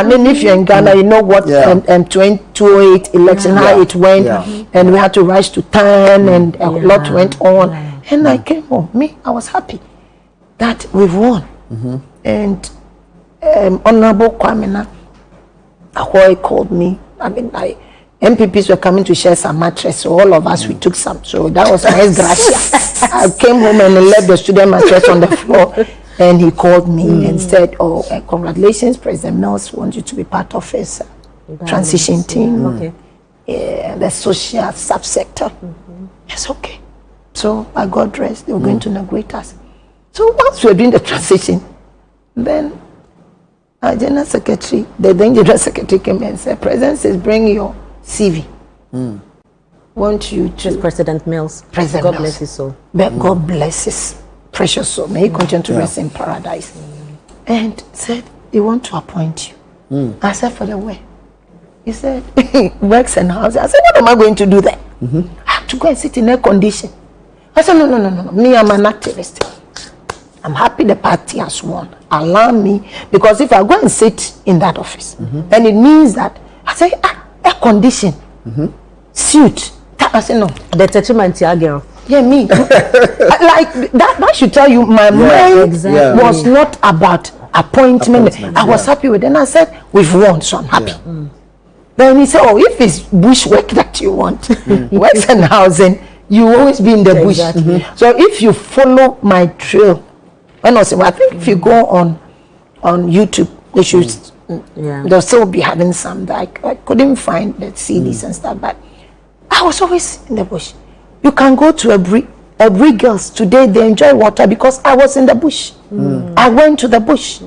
I mean, if you're in Ghana, you know what 2008 election, how it went, and we had to rise to time, and a lot went on. And I came home. I was happy that we've won. And Honorable Kwame Ahoy called me. I mean, MPPs were coming to share some mattress, so all of us we took some. So that was nice, gracias. I came home and left the student mattress on the floor, and he called me and said, "Oh, congratulations, President Mills wants you to be part of his transition team, the social subsector." It's okay. So I got dressed. They were going to inaugurate us. So once we were doing the transition, then our general secretary, the then general secretary came and said, "President says bring your CV. Want you to..." President Mills. President God Mills. bless his soul. God bless his precious soul. May he continue to rest in paradise. And said, "They want to appoint you." I said, "For the way?" He said, "Works and houses." I said, "What am I going to do there? I have to go and sit in air condition." I said, no. Me, I'm an activist. I'm happy the party has won. Allow me, because if I go and sit in that office, then it means that I say, air condition, suit. I say, no. The attachment girl. Yeah, me. Like that should tell you my mind was not about appointment. I was happy with it. And I said, "We've won, so I'm happy." Then he said, "Oh, if it's bush work that you want, works and housing, you always be in the bush." So if you follow my trail, I think if you go on YouTube, they should they'll still be having some. Like I couldn't find the CDs and stuff, but I was always in the bush. You can go to every girls today, they enjoy water because I was in the bush. I went to the bush.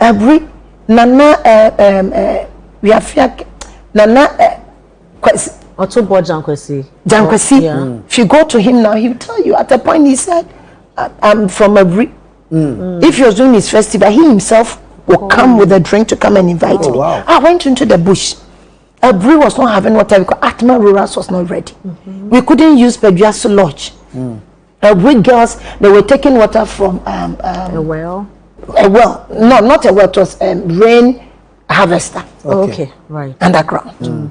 Every Nana we have Nana Otobo Jankwesi. If you go to him now, he will tell you. At a point he said, "I'm from Abri." If he was doing his festival, he himself will come with a drink to come and invite me. Wow. I went into the bush. Abri was not having water because Atma Rurals was not ready. We couldn't use Peduasu Lodge. Abri girls, they were taking water from a well. A well. No, not a well. It was rain harvester. Okay, right. Underground.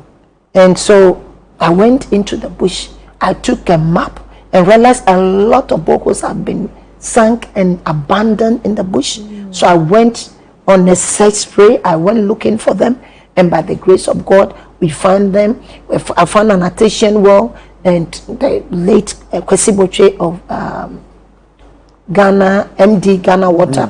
And so I went into the bush. I took a map and realized a lot of boreholes have been sunk and abandoned in the bush. So I went on a search spree. I went looking for them, and by the grace of God, we found them. I found an artesian well, and the late Kwesi Boche of Ghana, MD Ghana Water,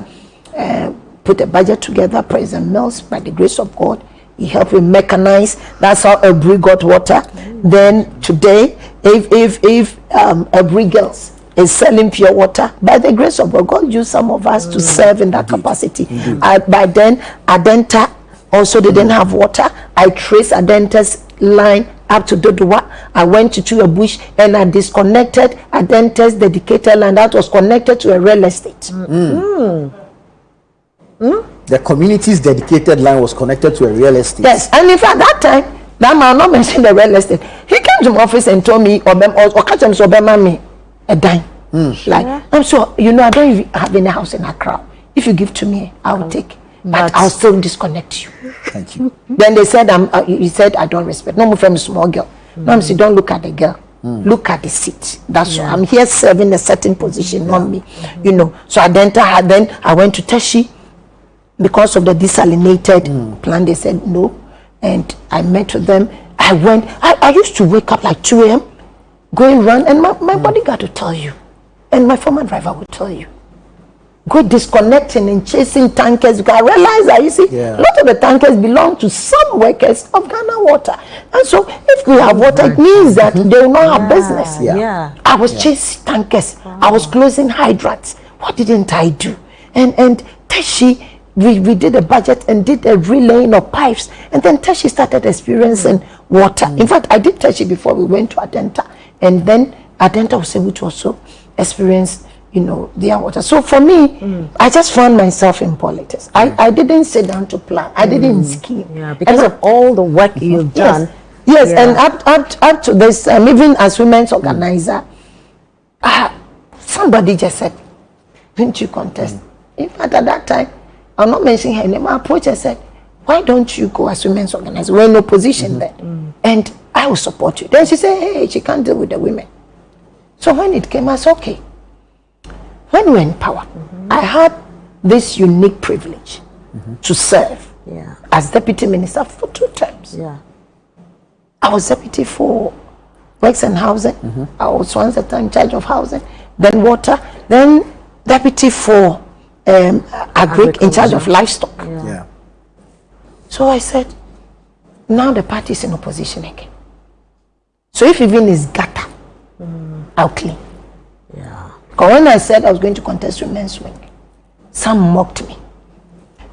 put a budget together. President Mills, by the grace of God, he helped me mechanize. That's how Abri got water. Then today, if Abri girls is selling pure water, by the grace of God, God used some of us to serve in that capacity. By then, Adenta also didn't have water. I traced Adenta's line up to Dodowa. I went to a bush and I disconnected Adenta's dedicated land that was connected to a real estate. The community's dedicated line was connected to a real estate. Yes, and in fact that time, that man not mentioned the real estate. He came to my office and told me, or catch him so me a dime. Like I'm sure I don't even have any house in Accra. If you give to me, I will take. But I'll still disconnect you. Thank you. Then they said, he said, "I don't respect. No more from a small girl." No, I'm saying, don't look at the girl. Look at the seat. That's all. I'm here serving a certain position, not me. So I then I went to Teshi because of the desalinated plan. They said no. And I met with them. I used to wake up like 2 a.m. going run, and my bodyguard will tell you, and my former driver will tell you, go disconnecting and chasing tankers, because I realize that, you see, a lot of the tankers belong to some workers of Ghana Water. And so if we have water, it means that they will not have business. I was chasing tankers. I was closing hydrants. What didn't I do? And Teshi, we did a budget and did a relaying of pipes. And then Teshi started experiencing water. In fact, I did Teshi before we went to Adenta. And then Adenta was able to also experience their water. So for me, I just found myself in politics. I didn't sit down to plan. I didn't scheme. Because of all the work you've done. Yes, and up to this, even as women's organizer, somebody just said, "Didn't you contest?" In fact, at that time, I'm not mentioning her name. I approached and said, why don't you go as women's organizer? We're in opposition then. And I will support you. Then she said, hey, she can't deal with the women. So when it came, I said, okay. When we were in power, I had this unique privilege to serve as deputy minister for 2 terms. I was deputy for works and housing. I was once at a time in charge of housing, then water, then deputy for agric, in charge of livestock. So I said, now the party is in opposition again. So if even is gutter, I'll clean. Because when I said I was going to contest women's wing, some mocked me.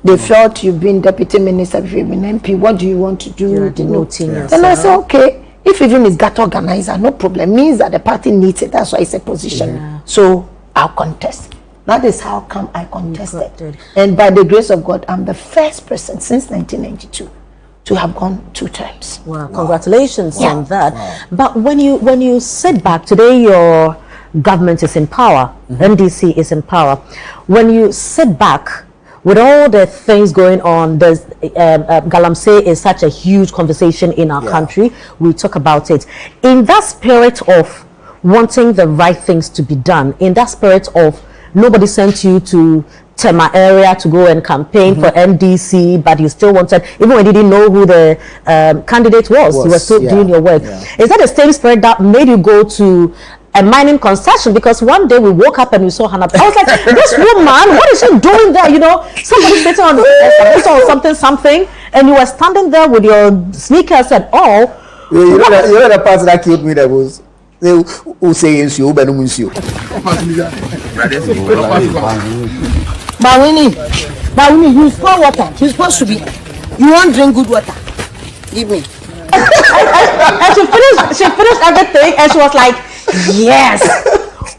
They felt you've been deputy minister, you've been MP, what do you want to do? And I said, okay, if even is gutter organizer, no problem. Means that the party needs it. That's why it's a position. So I'll contest. That is how come I contested. And by the grace of God, I'm the first person since 1992 to have gone 2 terms. Wow, congratulations on that. But when you sit back, today your government is in power, NDC is in power. When you sit back, with all the things going on, there's Galamsey is such a huge conversation in our country. We talk about it. In that spirit of wanting the right things to be done, in that spirit of nobody sent you to Tema area to go and campaign for NDC, but you still wanted, even when you didn't know who the candidate was, you were still doing your work. Is that the same spirit that made you go to a mining concession? Because one day we woke up and we saw Hanna. I was like, this woman, what is she doing there? You know, somebody sitting on something, and you were standing there with your sneakers and all. You know the part that killed me, that was who saying you but no you. Bawini, you pour water. You're supposed to be. You won't drink good water. Give me. And she finished everything, and she was like, yes.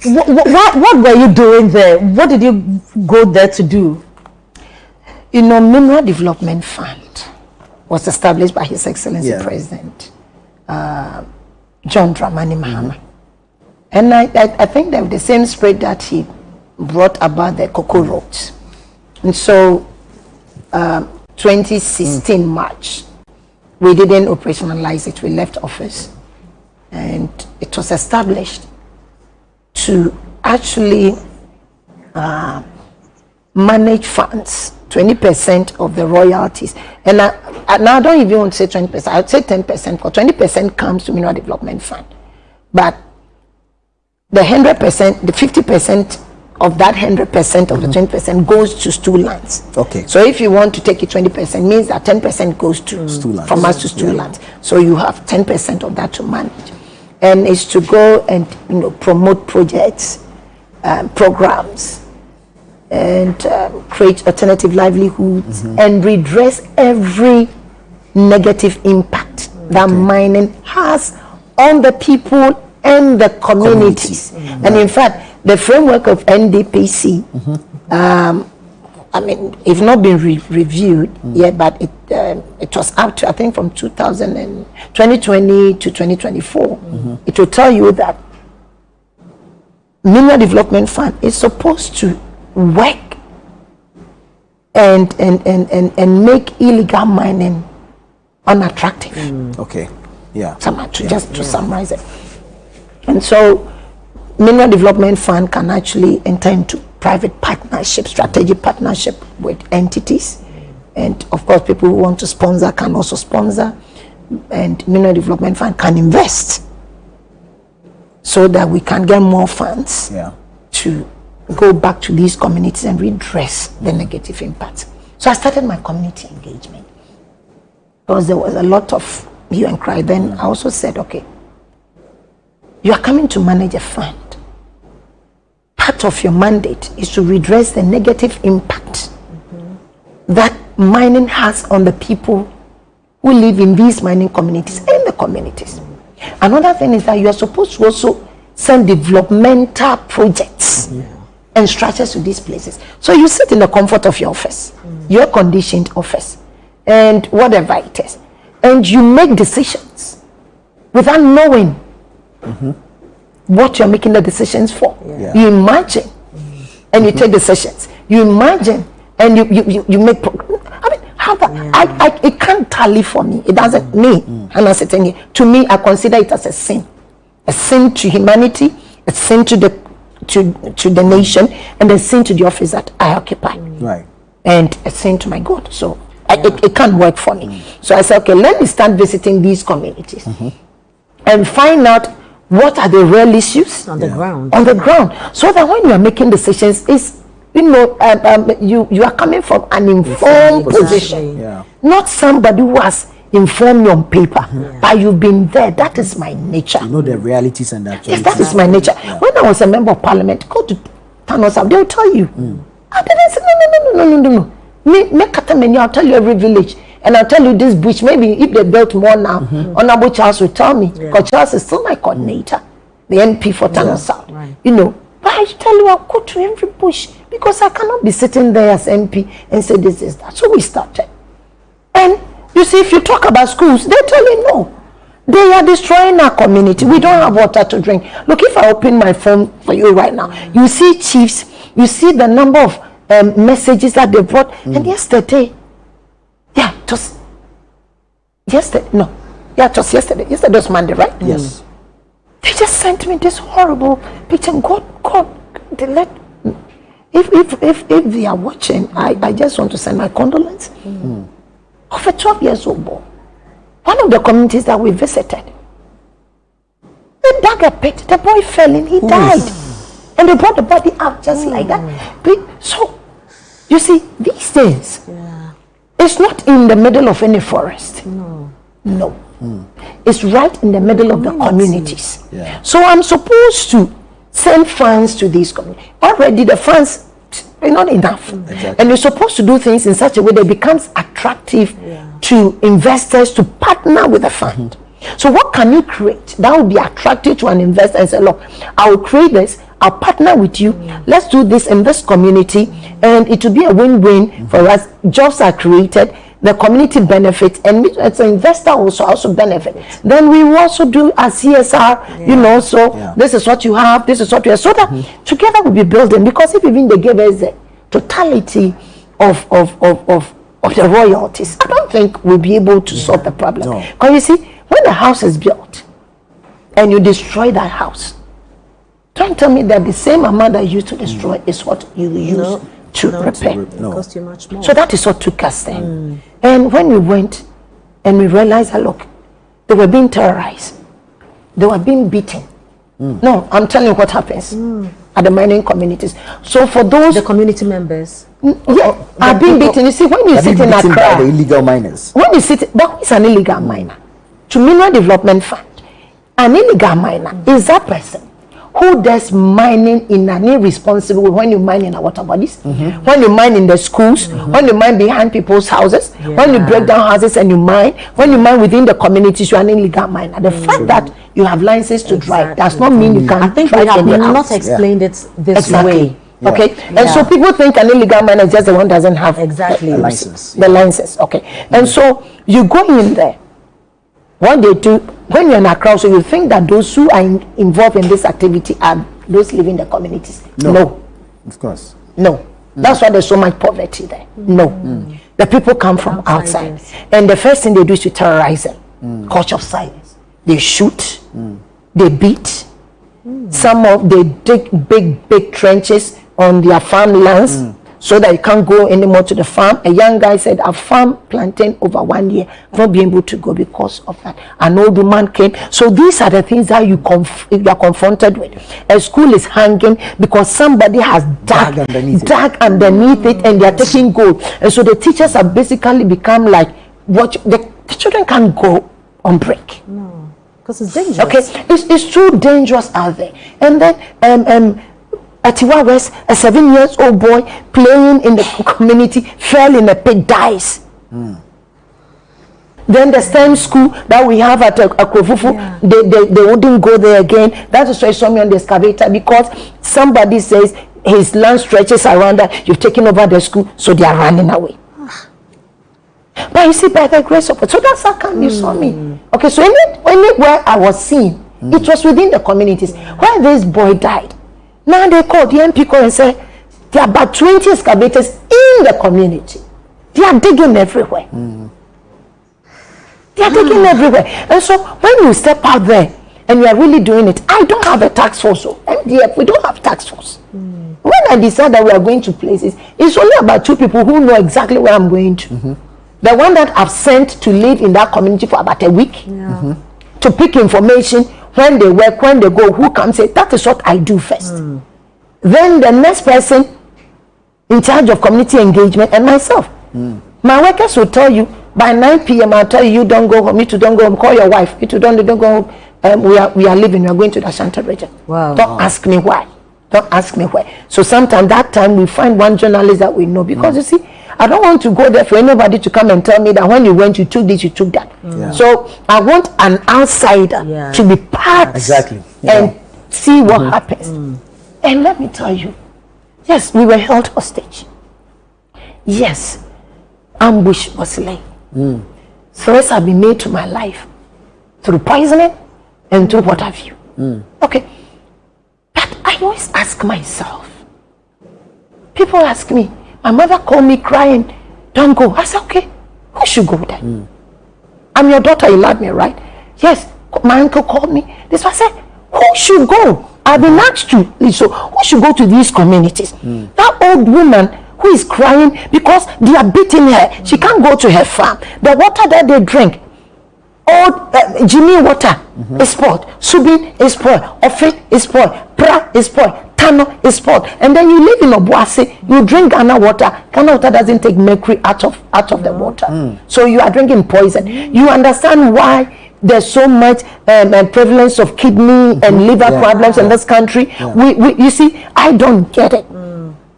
What were you doing there? What did you go there to do? You know, Mineral Development Fund was established by His Excellency President John Dramani Mahama. And I think that the same spirit that he brought about the cocoa roads. And so 2016 March, we didn't operationalize it. We left office. And it was established to actually manage funds, 20% of the royalties. And now I don't even want to say 20%, I would say 10%, because 20% comes to Mineral Development Fund. But the 100%, the 50% of that 100% of the 20% goes to stool lands. Okay. So if you want to take it 20%, means that 10% goes to stool lands. From us to stool lands. So you have 10% of that to manage. And it's to go and promote projects, programs, and create alternative livelihoods and redress every negative impact that mining has on the people and the communities. And in fact, the framework of NDPC, I mean, it's not been reviewed yet, but it was up to, I think, from 2020 to 2024. It will tell you that Mineral Development Fund is supposed to work and make illegal mining unattractive. Okay. Yeah. To summarize it. And so Mineral Development Fund can actually enter into private partnership, strategic partnership with entities. And of course, people who want to sponsor can also sponsor. And Mineral Development Fund can invest so that we can get more funds to go back to these communities and redress the negative impact. So I started my community engagement because there was a lot of hue and cry. Then I also said, okay, you are coming to manage a fund. Part of your mandate is to redress the negative impact that mining has on the people who live in these mining communities and the communities. Another thing is that you are supposed to also send developmental projects and structures to these places. So you sit in the comfort of your office, your conditioned office, and whatever it is, and you make decisions without knowing what you're making the decisions for. You imagine and you take decisions. You imagine and you make. I mean, have that. It can't tally for me. It doesn't. Hanna Bisiw-Kotei. To me, I consider it as a sin to humanity, a sin to the nation, and a sin to the office that I occupy. Right. And a sin to my God. So it can't work for me. So I said, okay, let me start visiting these communities and find out what are the real issues on the ground. On the ground, so that when you are making decisions, you are coming from an informed position, not somebody who has informed you on paper, but you've been there. That is my nature. You know the realities and that. Yes, that is my nature. When I was a member of parliament, go to Thanos, they'll tell you. I didn't say no. I'll tell you every village, and I'll tell you this bush. Maybe if they built more now, Honorable Charles will tell me, because Charles is still my coordinator, the NP for Thanos South. Right. But I tell you, I'll go to every bush, because I cannot be sitting there as MP and say this is that. So we started. And you see, if you talk about schools, they tell you no. They are destroying our community. We don't have water to drink. Look, if I open my phone for you right now, you see chiefs, you see the number of messages that they brought. And yesterday, it was yesterday was Monday, right? Yes. They just sent me this horrible picture. God, they let. If they are watching, I just want to send my condolences. Of a 12 years old boy, one of the communities that we visited, they dug a pit. The boy fell in, he died, and they brought the body out just like that. So, you see, these days, it's not in the middle of any forest. No. It's right in the middle of the communities. So I'm supposed to send funds to these communities. Already the funds are not enough. And you're supposed to do things in such a way that it becomes attractive to investors to partner with the fund. So what can you create that will be attractive to an investor and say, look, I will create this, I'll partner with you, let's do this in this community, and it will be a win-win for us. Jobs are created, the community benefits, and as an investor also benefit. Then we will also do a CSR, so this is what you have, this is what you have, so that together we'll be building. Because if even they give us the totality of the royalties, I don't think we'll be able to solve the problem. Because you see, when the house is built and you destroy that house, don't tell me that the same amount that you used to destroy is what you will use to repair. It costs you much more. So that is what took us then. And when we went and we realized that, look, they were being terrorized, they were being beaten. No, I'm telling you what happens at the mining communities. So for those the community members are being beaten. You see, when you sit in Accra, by the illegal miners. When you sit, that is an illegal miner. To Mineral Development Fund, an illegal miner is that person who does mining in an irresponsible way. When you mine in our water bodies, when you mine in the schools, when you mine behind people's houses, when you break down houses and you mine, when you mine within the communities, you are an illegal miner. The fact that you have license to drive does not mean you can. I think we have not explained it this way. Okay, and so people think an illegal miner is just the one that doesn't have the license. The license, okay. And so you go in there. What they do when you're in a crowd, so you think that those who are involved in this activity are those living in the communities? No. Of course. No. That's why there's so much poverty there. No. The people come from outside. And the first thing they do is to terrorize them. Culture of silence. They shoot. They beat. Some of they dig big trenches on their farmlands so that you can't go anymore to the farm. A young guy said, I farmed plantain over 1 year, not being able to go because of that. An old woman came. So these are the things that you are confronted with. A school is hanging because somebody has dug underneath it, and they are taking gold. And so the teachers have basically become like, what the children can't go on break. No, because it's dangerous. Okay, it's too dangerous out there. And then at Tiwa West, a 7-year-old boy playing in the community fell in a pit, dies. Then the STEM school that we have at Akrofufu, they wouldn't go there again. That is why I saw me on the excavator, because somebody says his land stretches around that, you've taken over the school, so they are running away. But you see, by the grace of God, so that's how come you saw me. Okay, so anywhere I was seen, it was within the communities. Where this boy died, now they called the MP and said there are about 20 excavators in the community. They are digging everywhere. They are digging everywhere. And so when you step out there and you are really doing it, I don't have a task force. So MDF, we don't have task force. When I decide that we are going to places, it's only about 2 people who know exactly where I'm going to. The one that I've sent to live in that community for about a week to pick information when they work, when they go, who comes in. That is what I do first. Then the next person in charge of community engagement and myself. My workers will tell you by 9 p.m. I'll tell you don't go home, you two don't go home, call your wife, you two don't go home. We are leaving, we are going to the Ashanti region. Don't ask me why. Don't ask me why. So sometimes that time we find one journalist that we know, because you see, I don't want to go there for anybody to come and tell me that when you went, you took this, you took that. So I want an outsider to be part and see what happens. And let me tell you, yes, we were held hostage. Yes, ambush was laid. Threats have been made to my life through poisoning and through what have you. Okay. But I always ask myself, people ask me, my mother called me crying, don't go. I said, okay, who should go then? I'm your daughter, you love me, right? Yes, my uncle called me. This one said, who should go? I've been asked to. So who should go to these communities? That old woman who is crying because they are beating her. She can't go to her farm. The water that they drink, old Jimmy water is spoiled. Subin is spoiled. Ofe is spoiled. Pra is spoiled. Tano is spoiled. And then you live in Obuasi, you drink Ghana water. Ghana water doesn't take mercury out of the water. So you are drinking poison. You understand why there's so much prevalence of kidney and liver problems in this country? You see, I don't get it.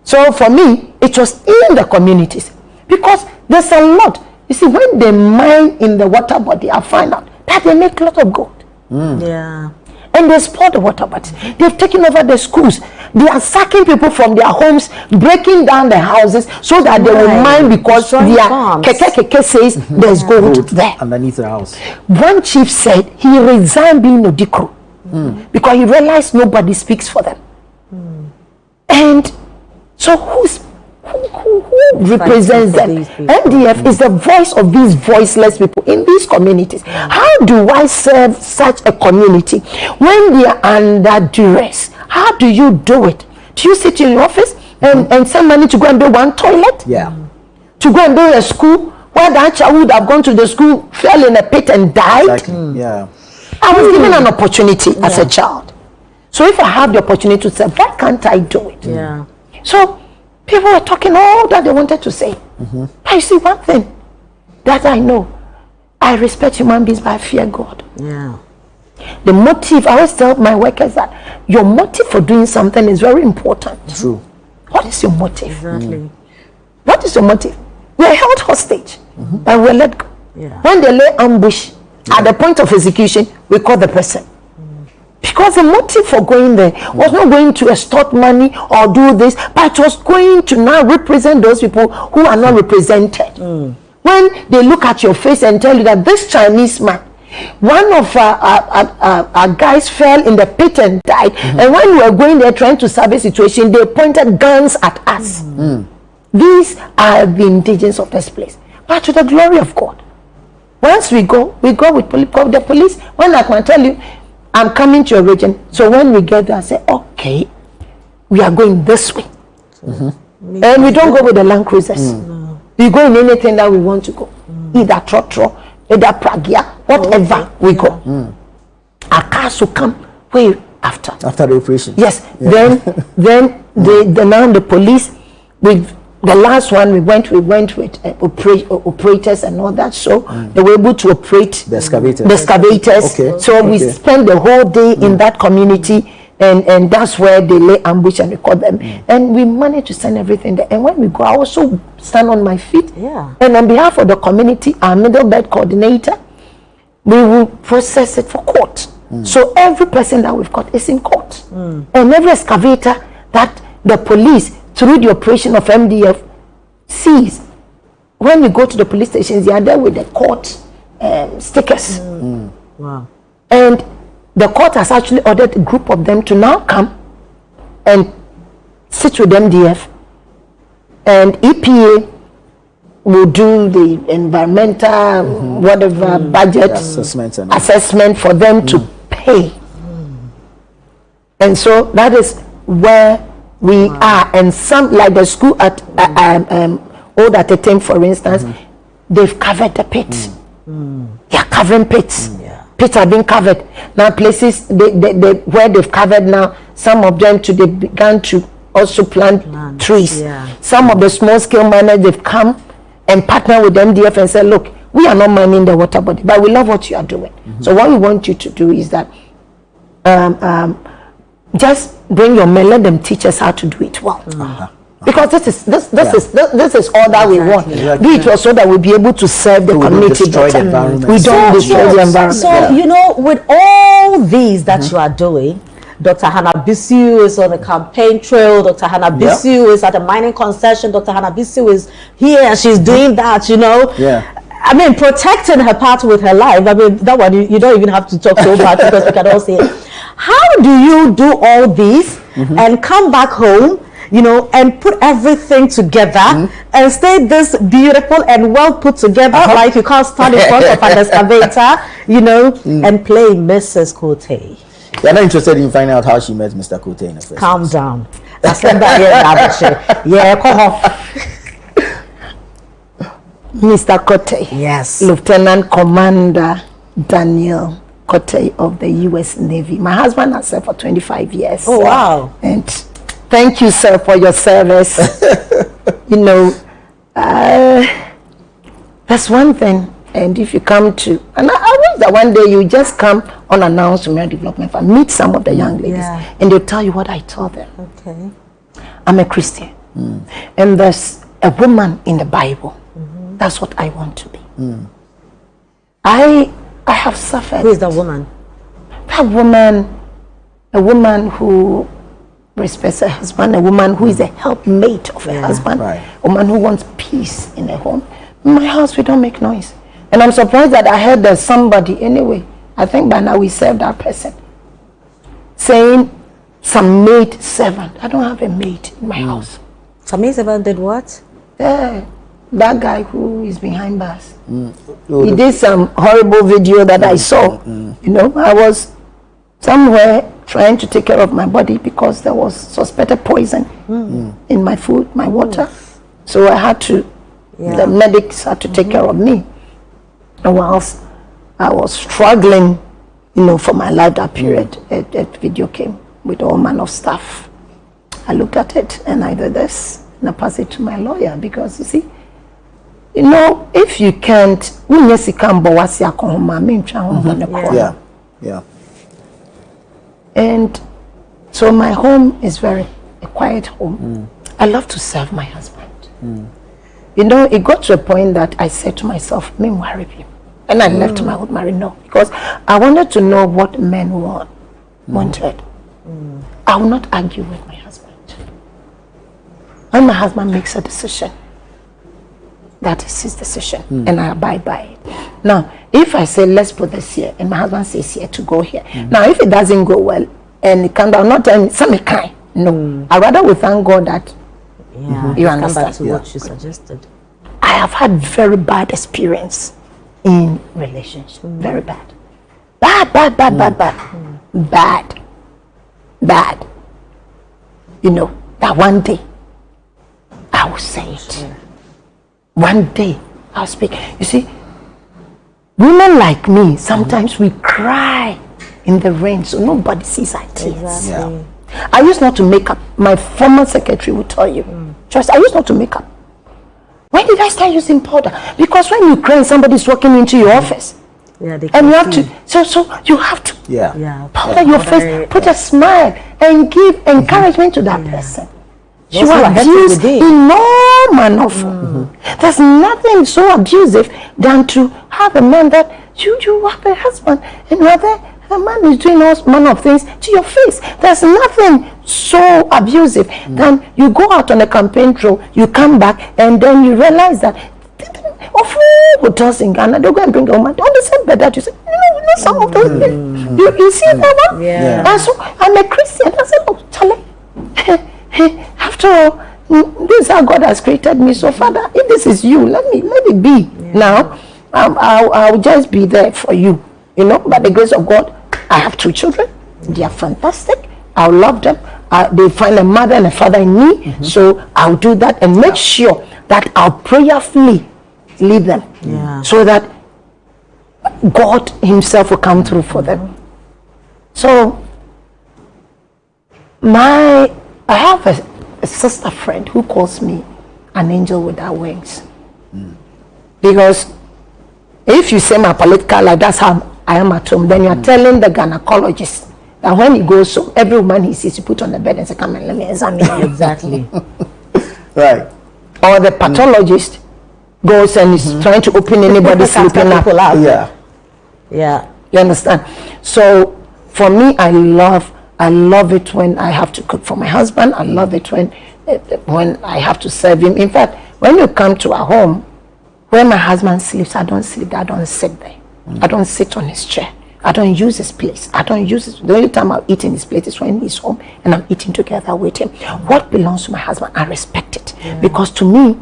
So for me, it was in the communities, because there's a lot. You see, when they mine in the water body, I find out that they make a lot of gold. And they spoil the water bodies. They've taken over the schools. They are sacking people from their homes, breaking down their houses so that they will mine, because their keke says there's gold there underneath the house. One chief said he resigned being Odikro because he realized nobody speaks for them. And so who represents them? MDF is the voice of these voiceless people in these communities. How do I serve such a community when they are under duress? How do you do it? Do you sit in your office and send money to go and build one toilet? To go and build a school where that child would have gone to the school, fell in a pit and died? I was given an opportunity as a child. So if I have the opportunity to serve, why can't I do it? So people were talking all that they wanted to say. But you see, one thing that I know, I respect human beings, but I fear God. The motive, I always tell my workers that your motive for doing something is very important. True. What is your motive? What is your motive? We are held hostage and we are let go. When they lay ambush at the point of execution, we call the person. Because the motive for going there was not going to extort money or do this, but it was going to now represent those people who are not represented. When they look at your face and tell you that this Chinese man, one of our guys fell in the pit and died, and when we were going there trying to solve a situation, they pointed guns at us. These are the indigents of this place. But to the glory of God, once we go with the police. When I can tell you, I'm coming to your region. So when we get there, I say, okay, we are going this way. And we don't go with the Land Cruisers. We go in anything that we want to go. Either Trotro, either Pragia, whatever we go. Our cars will come way after. After the operation. Yes. Then now the police, with the last one we went with operators and all that, so they were able to operate the excavators. So we spent the whole day in that community, and that's where they lay ambush and record them, and we managed to send everything there. And when we go, I also stand on my feet, and on behalf of the community, our middle bed coordinator, we will process it for court. So every person that we've got is in court, and every excavator that the police, through the operation of MDF, sees, when we go to the police stations, they are there with the court stickers. And the court has actually ordered a group of them to now come and sit with MDF and EPA will do the environmental whatever budget assessment for them to pay. And so that is where we are. And some, like the school at Old Atetem, for instance, they've covered the pits. They are covering pits. Pits are being covered now. Places they where they've covered now, some of them they began to also plant trees. Some of the small scale miners, they've come and partner with MDF and say, look, we are not mining the water body, but we love what you are doing. So what we want you to do is that just bring your men, let them teach us how to do it well. Because this is all that we want. Do it well so that we'll be able to serve the community better. We don't destroy the environment. So you know, with all these that you are doing, Dr. Hanna Bisiw is on the campaign trail. Dr. Hanna Bisiw is at a mining concession. Dr. Hanna Bisiw is here and she's doing that, you know. I mean, protecting her part with her life. I mean, that one, you don't even have to talk so much because we can all see it. How do you do all these and come back home, you know, and put everything together and stay this beautiful and well put together, like you can't stand in front of an excavator, you know, and play Mrs. Kotei? You're not interested in finding out how she met Mr. Kotei in the first Calm place. down. I said that here. Yeah, come on. Mr. Kotei. Yes. Lieutenant Commander Daniel Kotei of the U.S. Navy. My husband has served for 25 years. Oh, wow. And thank you, sir, for your service. You know, that's one thing. And if you come to, and I wish that one day you just come unannounced to Mary Development Fund, meet some of the young ladies, and they'll tell you what I told them. Okay. I'm a Christian, and there's a woman in the Bible. That's what I want to be. I have suffered. Who is that woman? That woman, a woman who respects her husband, a woman who is a helpmate of her husband, a woman who wants peace in her home. In my house, we don't make noise. And I'm surprised that I heard that somebody, anyway, I think by now we served that person, saying some maid servant. I don't have a maid in my house. Some maid servant did what? Yeah, that guy who is behind bars. He did some horrible video that I saw. You know, I was somewhere trying to take care of my body because there was suspected poison in my food, my water. So I had to, the medics had to take care of me. And whilst I was struggling, you know, for my life that period, a video came with all manner of stuff. I looked at it and I did this and I passed it to my lawyer because you see, you know, if you can't, and so my home is very a quiet home. I love to serve my husband. You know, it got to a point that I said to myself, "Me marry him," and I left my old married no, because I wanted to know what men wanted. I will not argue with my husband. When my husband makes a decision, that is his decision, and I abide by it. Now, if I say let's put this here, and my husband says here to go here. Now, if it doesn't go well, and it comes down, not telling me some kind. No, I rather will thank God that. You understand? Come back to what you suggested. I have had very bad experience in relationship. Very bad. Bad. You know, that one day I will say it. One day I'll speak. You see, women like me, sometimes we cry in the rain so nobody sees our tears. I used not to make up. My former secretary would tell you. Trust, I used not to make up. When did I start using powder? Because when you cry and somebody's walking into your office, and you have to, so you have to powder your face, put a smile, and give encouragement to that person. You abuse in no manner of form. There's nothing so abusive than to have a man that you have a husband and you have a man is doing all manner of things to your face. There's nothing so abusive than you go out on a campaign trail, you come back, and then you realize that hotels in Ghana, they'll go and bring a woman on the same bed that you say, you know some of those things. You see that one? And so I'm a Christian. I said, oh, Charlie, after all, this is how God has created me. So, Father, if this is you, let me be. Now, I'll just be there for you. You know, by the grace of God, I have 2 children. They are fantastic. I'll love them. They find a mother and a father in me. So I'll do that and make sure that I'll prayerfully lead them. So that God himself will come through for them. So I have a sister friend who calls me an angel without wings. Because if you say my political life, that's how I am at home, then you're telling the gynecologist that when he goes home, every woman he sees, he put on the bed and say, come and let me examine you. Exactly. Right. Or the pathologist goes and is trying to open anybody's sleeping up. Yeah. You understand? So for me, I love it when I have to cook for my husband. I love it when I have to serve him. In fact, when you come to our home, where my husband sleeps, I don't sleep there. I don't sit there. I don't sit on his chair. I don't use his place. I don't use it. The only time I'll eat in his place is when he's home and I'm eating together with him. What belongs to my husband, I respect it. Because to me,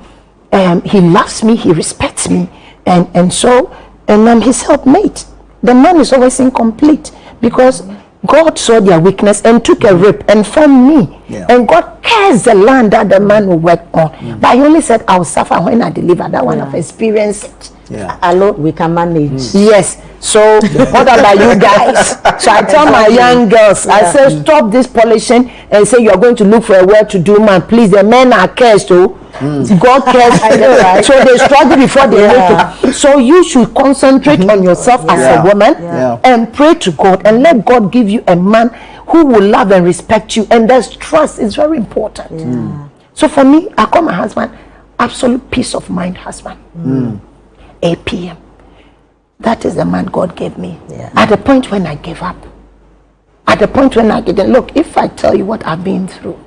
he loves me, he respects me, and I'm his helpmate. The man is always incomplete because God saw their weakness and took a rib and formed me. And God cares the land that the man will work on. But he only said, I'll suffer when I deliver. That one I've experienced it. Hello, we can manage. Yes. So what about you guys? So I tell my young girls, I say, stop this polishing and say you're going to look for a word to do, man. Please, the men are cursed too. God cares. Right? So they struggle before they make it. So you should concentrate on yourself as a woman and pray to God and let God give you a man who will love and respect you. And there's trust. It's very important. So for me, I call my husband absolute peace of mind husband. 8 p.m. That is the man God gave me. At the point when I gave up. At the point when I didn't. Look, if I tell you what I've been through,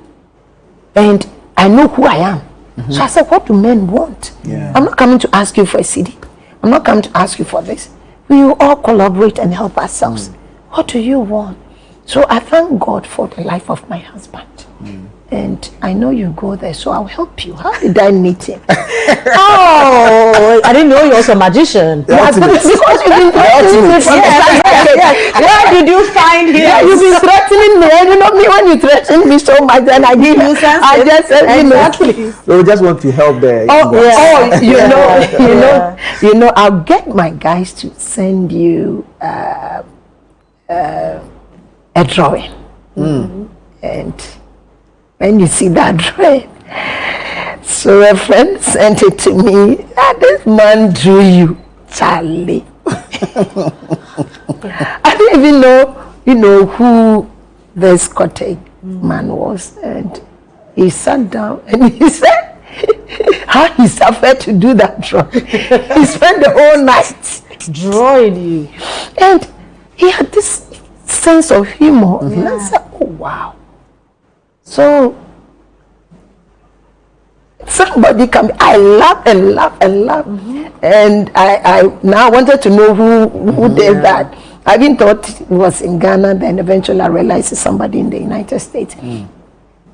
and I know who I am. So I said, what do men want? I'm not coming to ask you for a CD. I'm not coming to ask you for this. We will all collaborate and help ourselves. What do you want? So I thank God for the life of my husband. And I know you go there, so I'll help you. How did I meet him? Oh, I didn't know you was a magician. Yes, because you've been threatening me. Where did you find him? Yeah, you've been threatening me. And you know me, when you threaten me so much, then I give you. I just said, exactly. So we just want to help there. You know, I'll get my guys to send you a drawing. And when you see that drawing, so a friend sent it to me. This man drew you, Charlie. I didn't even know, who this Kotei man was, and he sat down and he said how he suffered to do that drawing. He spent the whole night drawing you, and he had this sense of humor. And I said, oh wow. So somebody come, I laugh and laugh and laugh, and I now wanted to know who did that. I even thought it was in Ghana, then eventually I realized it's somebody in the United States.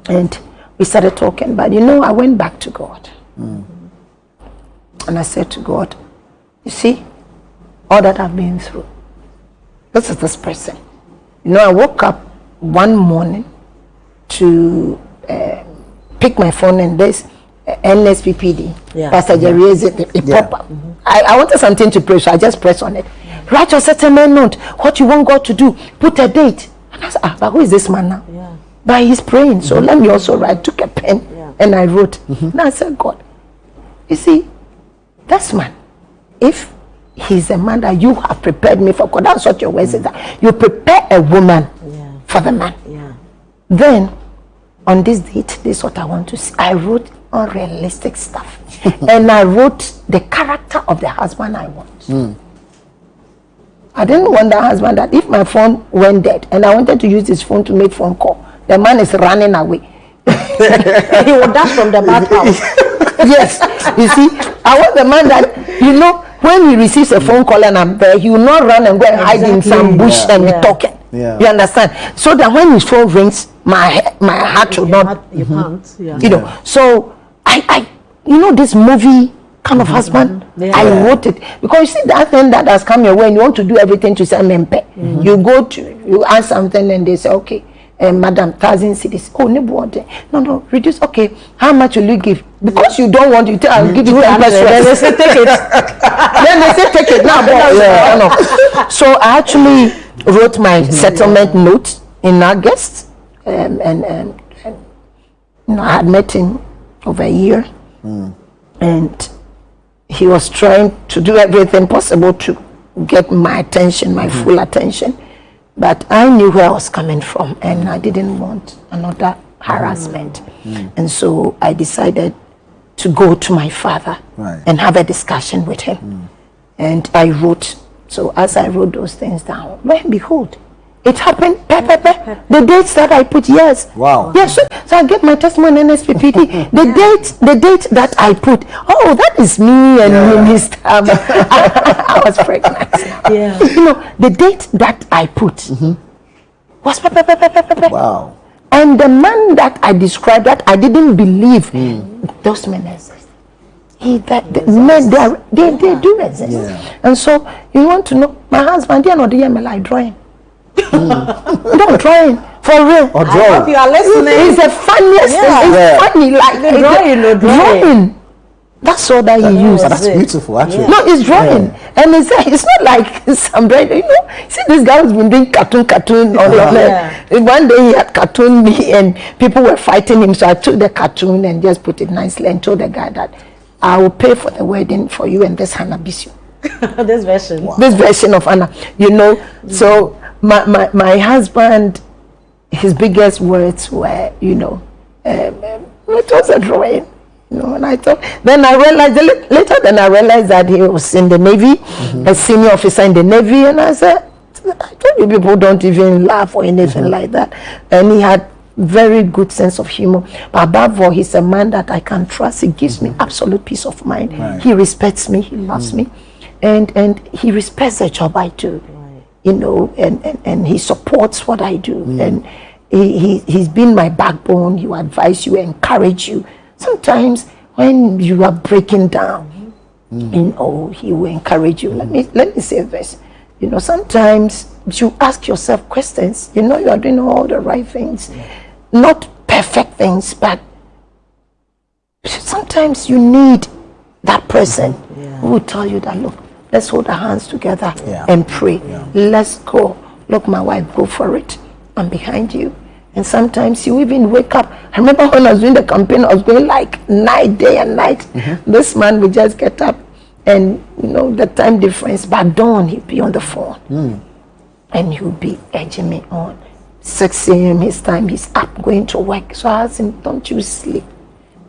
And we started talking, but I went back to God. And I said to God, you see, all that I've been through, this is this person. I woke up one morning to pick my phone, and this NSPPD, Pastor Jerry, it pop up. I wanted something to pray, so I just press on it. Write your settlement note, what you want God to do, put a date. And I said, but who is this man now? But he's praying, so let me also write. Took a pen and I wrote. And I said, God, you see, this man, if he's a man that you have prepared me for, God, that's what your word says, that you prepare a woman for the man. Then on this date, this is what I want to see. I wrote unrealistic stuff. And I wrote the character of the husband I want. I didn't want that husband that if my phone went dead and I wanted to use his phone to make phone call, the man is running away. He will dash from the bathhouse. Yes. You see, I want the man that, when he receives a phone call and I'm there, he will not run and go and hide in some bush and be talking. Yeah. You understand? So that when his phone rings, my heart will not. You can't. Yeah. You know. So I this movie kind of husband. Yeah. I wrote it because you see that thing that has come your way and you want to do everything to say mempe. You ask something and they say okay. Madam, 1,000 cities. Oh, no, reduce. Okay, how much will you give? Because you don't want, you tell, I'll give you 10%. Then they say take it. Then they say take it. Now, So I actually wrote my settlement note in August, and I had met him over a year, and he was trying to do everything possible to get my attention, my full attention. But I knew where I was coming from, and I didn't want another harassment. And so I decided to go to my father and have a discussion with him. And I wrote. So as I wrote those things down, lo and behold, it happened. The dates that I put, yes. Wow. Yes. So I get my testimony in SPPD. The date that I put. Oh, that is me and Minister. I was pregnant. Yeah. You know, the date that I put was. Wow. And the man that I described, that I didn't believe, those men exist. They do exist. Yeah. And so you want to know, my husband, they are not the like drawing. Don't drawing for real. Or I hope you are listening. It's the funniest thing. It's funny, like drawing. That's all that he used. That's beautiful, actually. No, it's drawing, and it's not like some bread. You know, see, this guy has been doing cartoon all of that. One day he had cartoon me, and people were fighting him. So I took the cartoon and just put it nicely and told the guy that I will pay for the wedding for you and this Hanna Bisiw. This version. Wow. This version of Hanna, So my husband, his biggest words were, it was a drawing. And I thought, then I realized later. Then I realized that he was in the Navy, a senior officer in the Navy, and I said, I told you people don't even laugh or anything like that. And he had very good sense of humor. But above all, he's a man that I can trust. He gives me absolute peace of mind. Right. He respects me. He loves me, and he respects the job I do. And he supports what I do, and he's been my backbone. He will advise you, encourage you. Sometimes when you are breaking down, he will encourage you. Let me say this. Sometimes you ask yourself questions. You are doing all the right things, not perfect things, but sometimes you need that person who will tell you that, look, let's hold our hands together and pray. Let's go. Look, my wife, go for it. I'm behind you. And sometimes you even wake up. I remember when I was doing the campaign, I was going like night, day and night. This man would just get up and, the time difference. By dawn, he'd be on the phone. And he would be edging me on. 6 a.m. his time, he's up going to work. So I asked him, don't you sleep?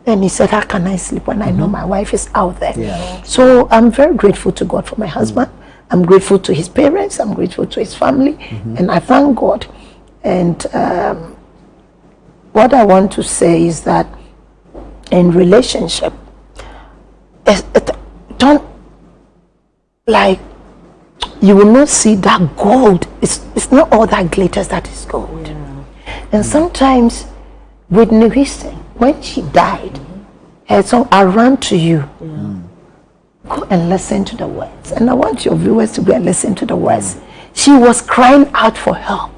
And he said, how can I sleep when I know my wife is out there? Yeah. So I'm very grateful to God for my husband. I'm grateful to his parents. I'm grateful to his family. And I thank God. And what I want to say is that in relationship, don't, like, you will not see that gold. It's not all that glitters that is gold. And sometimes Whitney Houston, when she died, her song, I Run to You. Go and listen to the words. And I want your viewers to go and listen to the words. She was crying out for help.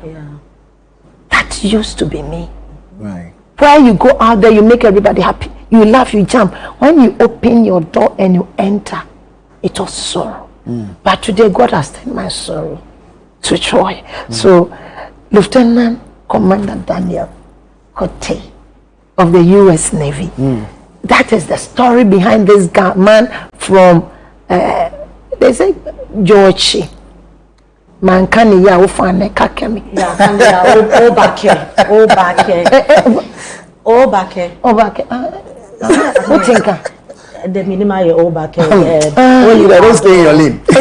That used to be me. Right. Where you go out there, you make everybody happy. You laugh, you jump. When you open your door and you enter, it was sorrow. But today, God has turned my sorrow to joy. So, Lieutenant Commander Hanna Bisiw-Kotei of the U.S. Navy. That is the story behind this man from, they say, George. Mankani ya ufane kakemi. Yeah, Obake. Utinka. The minima Obake. When you don't stay in your lane. But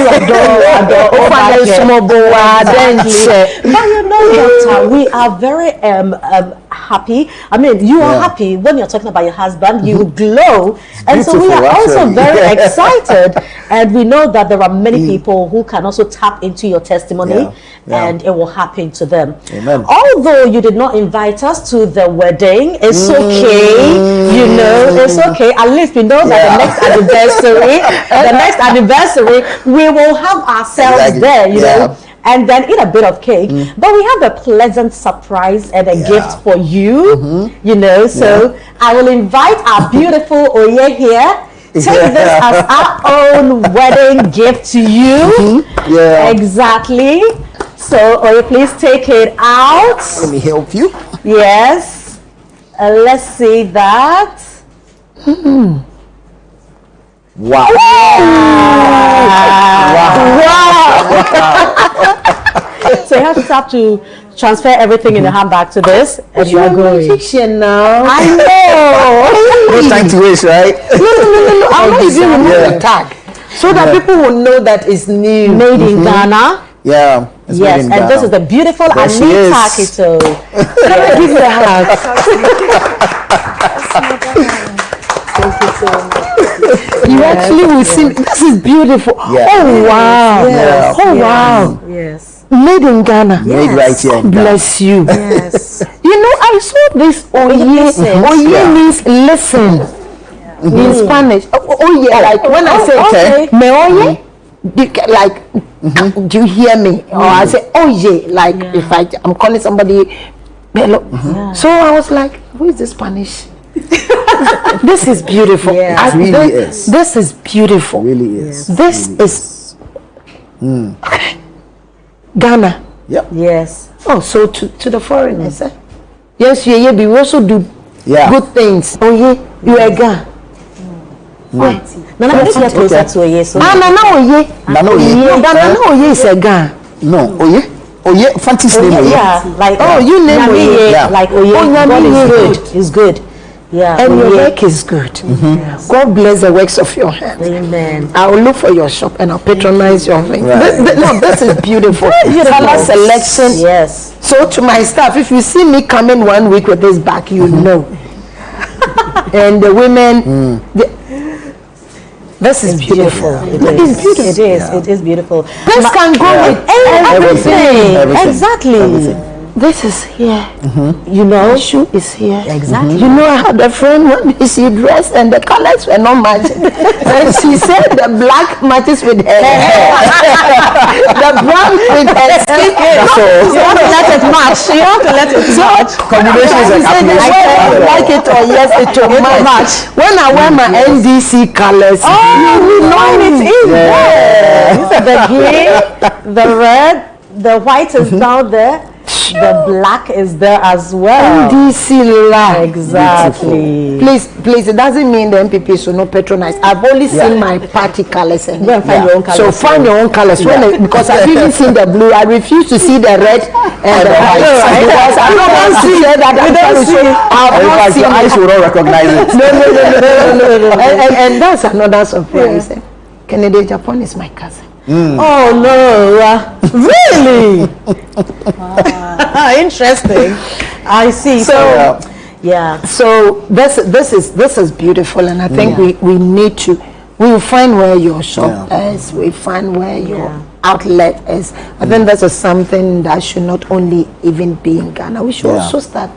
you know, Doctor, we are very happy. I mean, you are happy when you're talking about your husband. You glow, and so we are also very excited. And we know that there are many people who can also tap into your testimony, and it will happen to them. Amen. Although you did not invite us to the wedding, it's okay. You know, it's okay. At least we know that the next anniversary, we will have ourselves there. You know. And then eat a bit of cake. But we have a pleasant surprise and a gift for you, you know. So I will invite our beautiful Oye here. Take this as our own wedding gift to you. Exactly. So Oye, please take it out. Let me help you. Yes. Let's see that. Wow. So you just have to transfer everything in the handbag to this, and you are going. Now. I know. No time to waste, right? No. I'm not even remove the tag so that people will know that it's new, made in Ghana. Yeah. Yes, and this is the beautiful Anita Kito. Can I give you a hug? Thank you so much. You actually will see. This is beautiful. Oh wow! Yes. Oh wow! Yes. Made in Ghana. Made right here. God bless you. Yes. You know, I saw this Oye. Oye means listen in Spanish. Oye, like when I say me oye, like do you hear me? Or I say oye, like if I'm calling somebody hello. So I was like, who is this Spanish? This is beautiful. It really is. This is beautiful. It really is. This is Ghana. Yep. Yes. Oh, so to the foreigners, eh? Yes, we also do good things. Oh yeah, you are Ghana. Nana, let's get closer to Oye. So Nana Oye is a Ghana. No, Oye, fancy's name. Yeah, like you name Oye. Like Oye. God is good. Is good. Yeah, and your work is good. Yes. God bless the works of your hands. Amen. I will look for your shop and I'll patronize your thing. This is beautiful. Color selection. Yes. So to my staff, if you see me coming 1 week with this back, you know. And the women, this is beautiful. It is beautiful. It is. It is beautiful. This can go with everything. Exactly. Everything. This is here. You know, the shoe is here. Exactly. You know, I had a friend when she dressed and the colors were not matching. And she said the black matches with her hair. The brown with her skin. You want to let it match. You want to let it match. Combination is a I like it or yes, it will match. When I wear my NDC colors, you know it is there. The green, the red, the white is down there. The black is there as well. NDC life. Exactly. Please, it doesn't mean the MPP should not patronize. I've only seen my party colors. And go and find your own colors. So find your own colors. Because I've even seen the blue. I refuse to see the red and the white. Because I don't see that. I don't see. Your eyes will not recognize it. No. And that's another surprise. Kennedy Japan is my cousin. Oh no! Really? Interesting. I see. So yeah. So this is beautiful, and I think we need to. We will find where your shop is. We find where your outlet is. I think that's something that should not only even be in Ghana. We should also start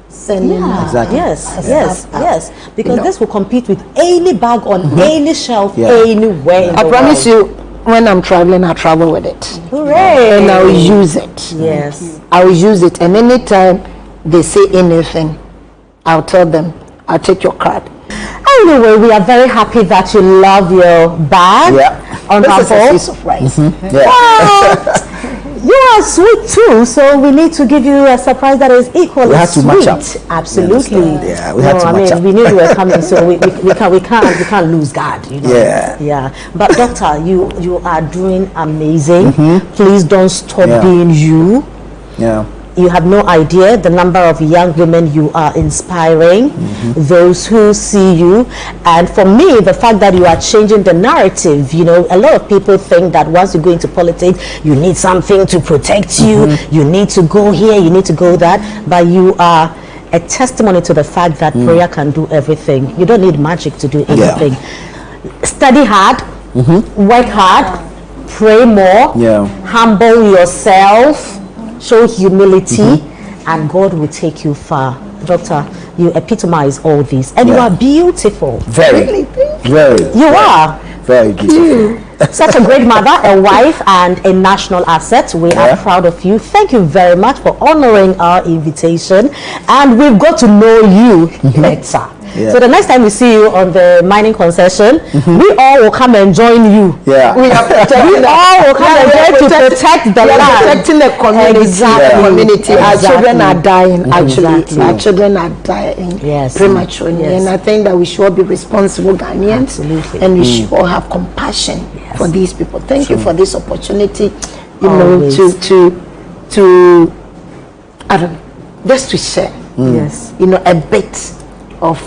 sending. Exactly. Yes. Because this will compete with any bag on any shelf anywhere. I promise you. When I'm traveling, I travel with it. Hooray! And I'll use it. Yes. I'll use it. And anytime they say anything, I'll tell them, I'll take your card. Anyway, we are very happy that you love your bag. On this is a piece of rice. Well, you are sweet too, so we need to give you a surprise that is equally sweet. Match up. Absolutely. We have to match up. We knew you were coming, so we can't lose guard. You know? Yeah. But doctor, you are doing amazing. Please don't stop being you. Yeah. you have no idea the number of young women you are inspiring, those who see you. And for me, the fact that you are changing the narrative, you know, a lot of people think that once you go into politics, you need something to protect you, you need to go here, you need to go that, but you are a testimony to the fact that prayer can do everything. You don't need magic to do anything. Study hard, work hard, pray more, humble yourself, show humility, and God will take you far. Doctor, you epitomize all this, and you are beautiful. Very. You are very beautiful. such a great mother, a wife, and a national asset. We are proud of you. Thank you very much for honoring our invitation, and we've got to know you better. So the next time we see you on the mining concession, we all will come and join you. We all will come and join to protect the land, protecting the community. Community. Our children are dying. Actually, our children are dying prematurely, and I think that we should all be responsible Ghanaians, and we should all have compassion for these people. Thank you for this opportunity. You know, to I don't know, just to share. You know, a bit of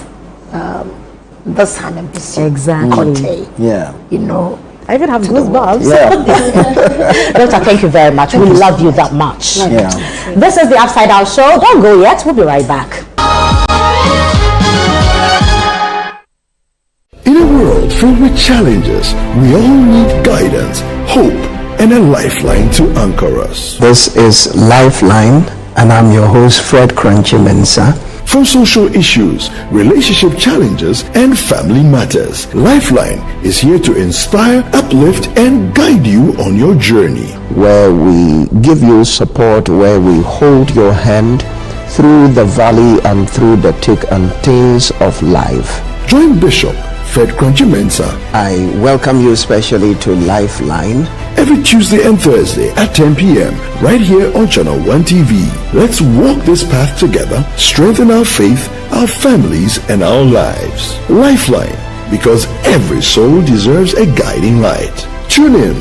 this Hanna Bisiw-Kotei. You know, I even have goosebumps. Doctor, thank you very much. We love you that much. This is the Upside Down Show. Don't go yet. We'll be right back. In a world filled with challenges, we all need guidance, hope, and a lifeline to anchor us. This is Lifeline, and I'm your host, Fred Crunchy Mensah. From social issues, relationship challenges, and family matters, Lifeline is here to inspire, uplift, and guide you on your journey. Where we give you support, where we hold your hand through the valley and through the thick and thins of life. Join Bishop Fred Crunchy Mensah. I welcome you especially to Lifeline. Every Tuesday and Thursday at 10 p.m. right here on Channel 1 TV. Let's walk this path together, strengthen our faith, our families, and our lives. Lifeline, because every soul deserves a guiding light. Tune in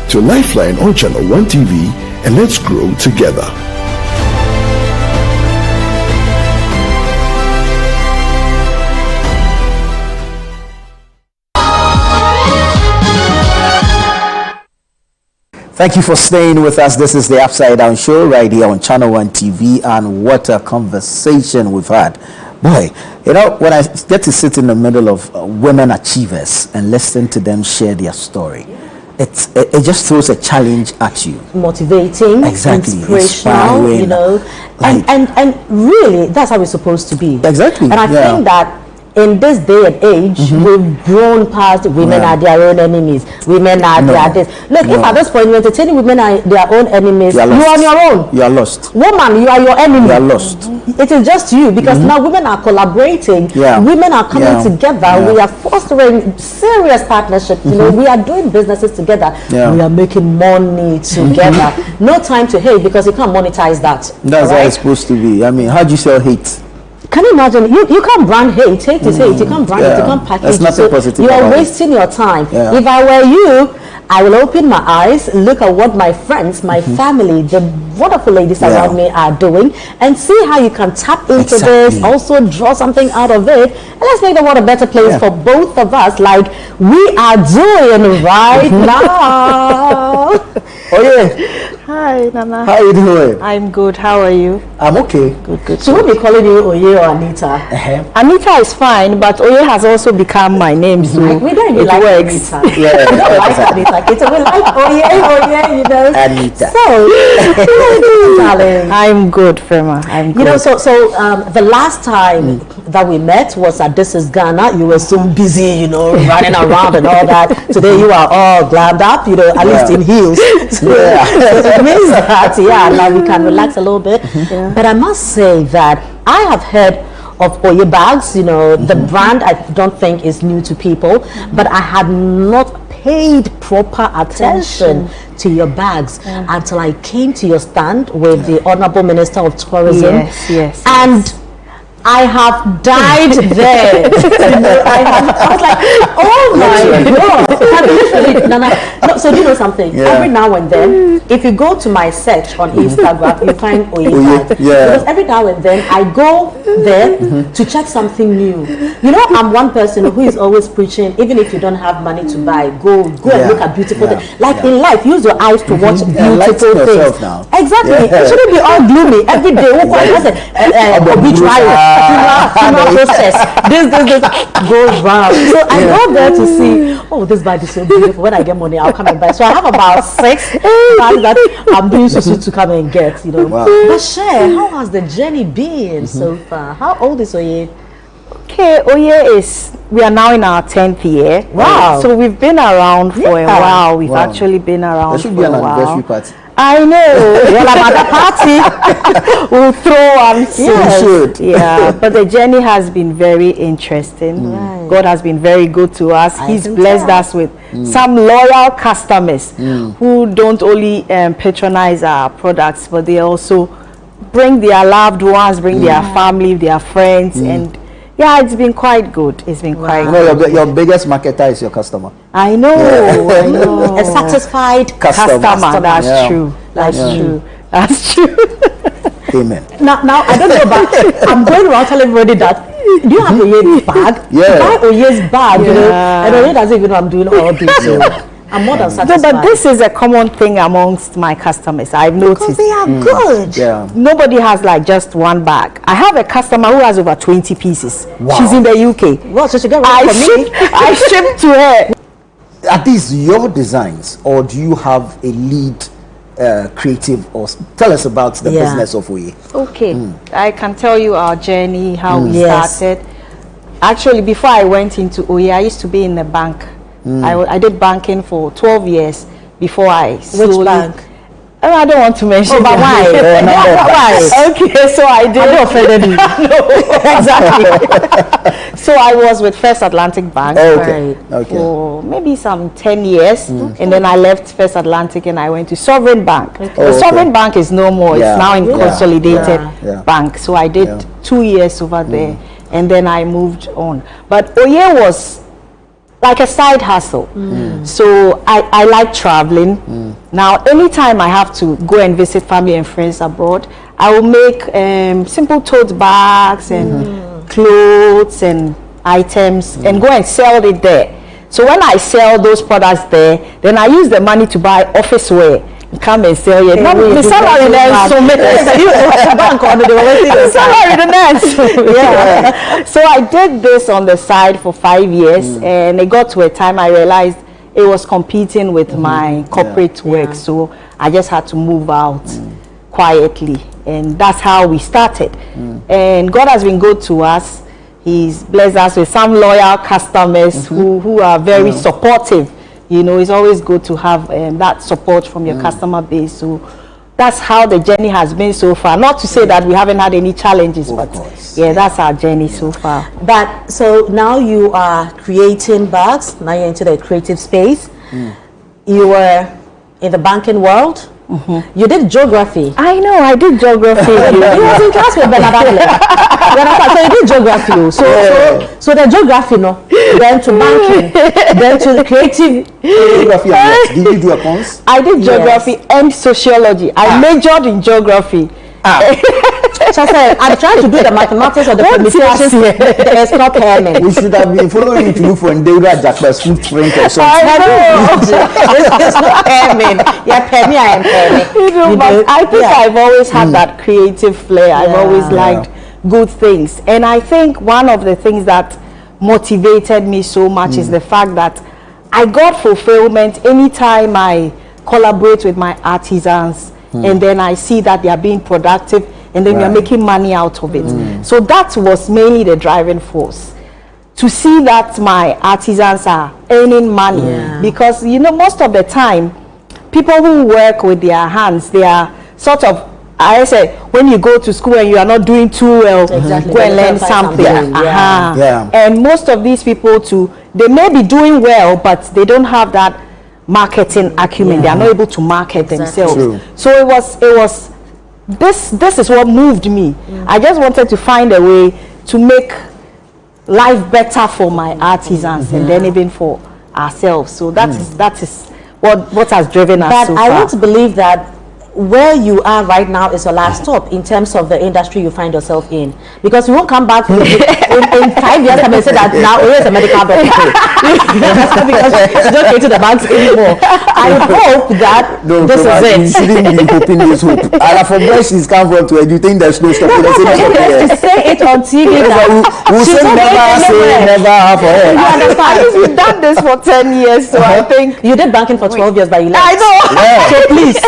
to Lifeline on Channel 1 TV and let's grow together. Thank you for staying with us. This is the Upside Down Show right here on Channel 1 TV, and what a conversation we've had. Boy, you know, when I get to sit in the middle of women achievers and listen to them share their story, it just throws a challenge at you. Motivating, inspirational, inspiring, you know, and really that's how it's supposed to be. Exactly. And I think that in this day and age, we've grown past women are their own enemies. Women are their this. Look, if at this point you're entertaining women are their own enemies, you are on your own. You are lost. Woman, you are your enemy. You are lost. It is just you, because now women are collaborating. Women are coming together. We are fostering serious partnerships. You know, we are doing businesses together. We are making money together. No time to hate, because you can't monetize that. That's how it's supposed to be. I mean, how do you sell hate? Can you imagine? You can't brand hate. Hate is hate. You can't brand it. You can't package it. That's positive. You are wasting your time. If I were you, I will open my eyes, look at what my friends, my family, the wonderful ladies around me are doing, and see how you can tap into this, also draw something out of it, and let's make the world a better place for both of us, like we are doing right now. Hi, Nana. How are you doing? I'm good. How are you? I'm okay. Good. So we'll be calling you Oye or Anita. Anita is fine, but Oye has also become my name, so we don't even like works. Anita. We don't like Anita. We like Oye, you know. Anita. So, darling. I'm good, Frema. I'm good. You know, so the last time that we met was at This Is Ghana. You were so busy, you know, running around and all that. Today you are all glammed up, you know, at least in heels. So it means that, now we can relax a little bit. But I must say that I have heard of Oye bags, you know, the brand I don't think is new to people, but I had not paid proper attention to your bags until I came to your stand with the Honorable Minister of Tourism. Yes. And I have died there. I was like, oh my God. So, you know, something. Yeah. Every now and then, if you go to my search on Instagram, you find Oye bag. Yeah. Because every now and then I go there to check something new. You know, I'm one person who is always preaching, even if you don't have money to buy, go and look at beautiful things. Like in life, use your eyes to watch beautiful things. Now. Exactly. It shouldn't be all gloomy every day. Obituary, funeral process. This goes round. So I go there to see, oh, this bag is so beautiful. When I get money, I'll come and buy. So I have about 6 bags that I'm doing to come and get, you know. Wow. But share, how has the journey been so far? How old is Oye? Okay, Oye we are now in our 10th year. Wow. So we've been around for a while. We've actually been around There should for be an a while. anniversary party. I know. Well, I'm at a party. We'll throw one soon. Yes. Should. Yeah, but the journey has been very interesting. Right. God has been very good to us. He's can blessed tell. us with some loyal customers who don't only patronize our products, but they also bring their loved ones, bring their family, their friends, and yeah, it's been quite good. It's been quite You know, good. your biggest marketer is your customer. I know, I know. A satisfied Customer. That's Yeah. true. That's Yeah. true. That's true. Amen. Now I don't know, but I'm going around telling everybody that. Do you have Oye's bag? Yeah. Buy Oye's bag, you know, Yeah. and Oye doesn't even know I'm doing all this. So I'm more than No, satisfied. but this is a common thing amongst my customers. I've because noticed. they are good. Yeah. Nobody has like just one bag. I have a customer who has over 20 pieces. Wow. She's in the UK. Well, so she get ready for me. I ship to her. Are these your designs, or do you have a lead creative? Or tell us about the Yeah. business of Oye. Okay, I can tell you our journey, how we Yes. started. Actually, before I went into Oye, I used to be in the bank. I did banking for 12 years before I slowly... Which bank? Oh, I don't want to mention. Oh, but why? Why? Okay, so I did. I offended you. No, exactly. So I was with First Atlantic Bank. Oh, okay. Right. Okay. For maybe some 10 years, and then I left First Atlantic and I went to Sovereign Bank. Oh, The okay. Sovereign Bank is no more. Yeah. It's now in Yeah. Consolidated Yeah. Bank. So I did 2 years over there, and then I moved on. But Oye was like a side hustle. So I like traveling. Now, anytime I have to go and visit family and friends abroad, I will make simple tote bags and clothes and items and go and sell it there. So when I sell those products there, then I use the money to buy office wear. Come and sell it. No, the salary then so many. Yeah. So I did this on the side for 5 years, and it got to a time I realized it was competing with my corporate work. So I just had to move out quietly, and that's how we started. And God has been good to us. He's blessed us with some loyal customers who are very supportive. You know, it's always good to have that support from your customer base. So that's how the journey has been so far. Not to say that we haven't had any challenges, but yeah, that's our journey so far. But so now you are creating bags. Now you're into the creative space. You were in the banking world. You did geography. I know, I did geography. You was in class with Bernadette. So you did geography. So the geography, no, then to banking, then to the creative. Geography and what? Did you do accounts? I did geography and sociology. I majored in geography. So I said, I'm trying to do the mathematics of the permutations. It's not payment. We should have been following you to look for Ndera Jackman's footprint or something. It's not payment. Yeah, pay me, I am payment. But I think I've always had that creative flair. I've always liked good things. And I think one of the things that motivated me so much is the fact that I got fulfillment anytime I collaborate with my artisans, and then I see that they are being productive, and then we are making money out of it. So that was mainly the driving force, to see that my artisans are earning money. Because, you know, most of the time, people who work with their hands, they are sort of, I said, when you go to school and you are not doing too well, go and learn something. And most of these people too, they may be doing well, but they don't have that marketing acumen. They are not able to market themselves. True. So it was this is what moved me. I just wanted to find a way to make life better for my artisans and then even for ourselves. So that is what has driven us But so I far. want to believe that where you are right now is your last stop in terms of the industry you find yourself in, because you won't come back in 5 years time and say that now here's a medical doctor because you don't get to the banks anymore. I hope that this is it. You shouldn't be hoping this hope. And from where she's come from to, you think there's no stopping us? To say it on TV We'll say never have for her. You understand? We've done this for 10 years, so I think you did banking for 12 years, but you left. I know. Yeah. So please,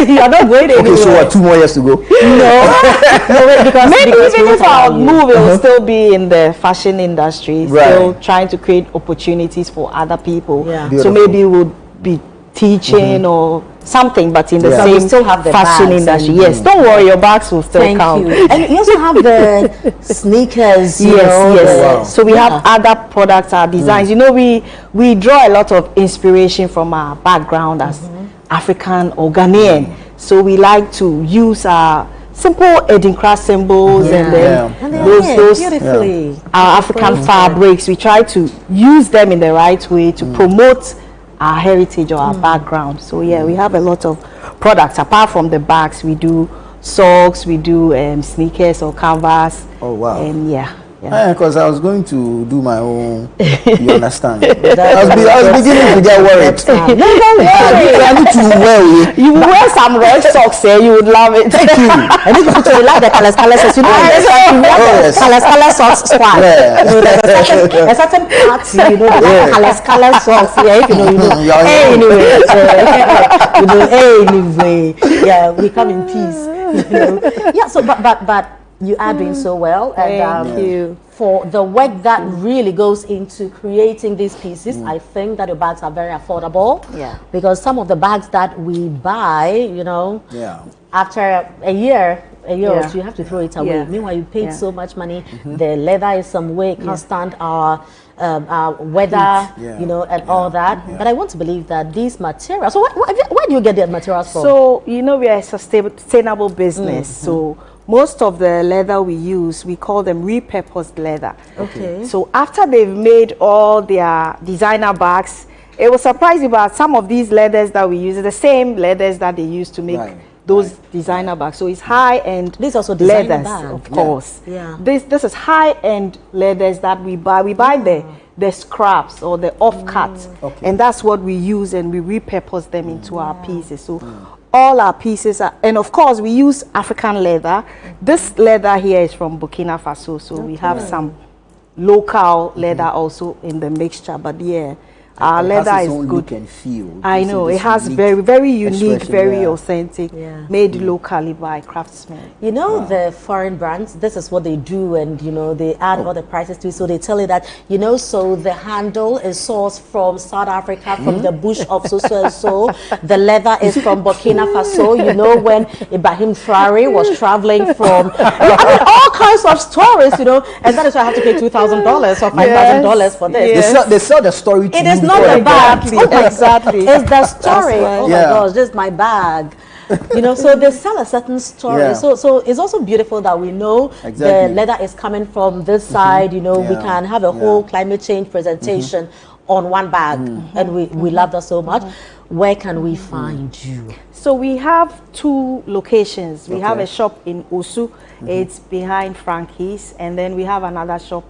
you are not going anywhere. Okay, so what, 2 more years to go? No, wait, because Maybe because we even won't if I allow you. move, it will still be in the fashion industry, Right. still trying to create opportunities for other people. Yeah. So Beautiful. maybe we'll be teaching or something, but in the Yeah. So we same still have the fashion bags industry. and- Yes, don't worry, your bags will still Thank count. you. And you also have the sneakers. You know, Yes. Wow. So we have other products, our designs. You know, we draw a lot of inspiration from our background as African or Ghanaian. So we like to use our simple Edinkra symbols and then Yeah. And they are those made those beautifully. our African fabrics. We try to use them in the right way to promote our heritage or our background. So yeah, we have a lot of products. Apart from the bags, we do socks, we do sneakers or canvas. Oh, wow. And yeah. Because I was going to do my own, you understand? I was beginning to get worried. No, don't worry. I need to wear it. You wear some red socks here, you would love it. Thank you. And these people too, they like the colors, you know, yes. colors socks squad. Yeah. You know, there's a certain party, you know, they like colors socks. Yeah, if you know, Yeah, yeah. Anyway, you know, anyway, yeah, we come in peace. You know, yeah. So, but you are doing so well, and Thank you. for the work that really goes into creating these pieces. I think that your bags are very affordable. Yeah. Because some of the bags that we buy, you know, Yeah. after a year or Yeah. two, you have to throw it away. Yeah. Meanwhile, you paid Yeah. so much money. The leather is some way, can't stand our weather, Yeah. you know, and all that. But I want to believe that these materials. So where do you get the materials from? So, you know, we are a sustainable business. So most of the leather we use, we call them repurposed leather. Okay. So after they've made all their designer bags, it will surprise you about some of these leathers that we use, the same leathers that they use to make Right. those designer bags. So it's high-end These also designer leathers, bags. of course. Yeah. This is high-end leathers that we buy. We buy the scraps or the off-cuts, Okay. and that's what we use, and we repurpose them into our pieces. So all our pieces are, and of course we use African leather. This leather here is from Burkina Faso, so we have some local leather also in the mixture. But yeah, our It has leather its is own good. look and feel. I You see know this it has unique very, very unique, expression, very yeah. authentic, Yeah. made locally by craftsmen. You know, the foreign brands, this is what they do, and you know, they add all the prices to it. So they tell you that, you know, so the handle is sourced from South Africa, from the bush of so and so. The leather is from Burkina Faso. You know, when Ibrahim Traore was traveling from, I mean, all kinds of stories, you know, and that is why I have to pay $2,000 or $5,000 for this. Yes. They sell the story to It you is not before the you bag. get it. Oh my Exactly. God. It's the story. right. Oh Yeah. my gosh, this is my bag. You know, so they sell a certain story. Yeah. So it's also beautiful that we know Exactly. the leather is coming from this side. You know, we Yeah. can have a whole climate change presentation on one bag, and we love that so much. Where can we find you? So we have 2 locations. We have Okay. a shop in Osu, it's behind Frankie's, and then we have another shop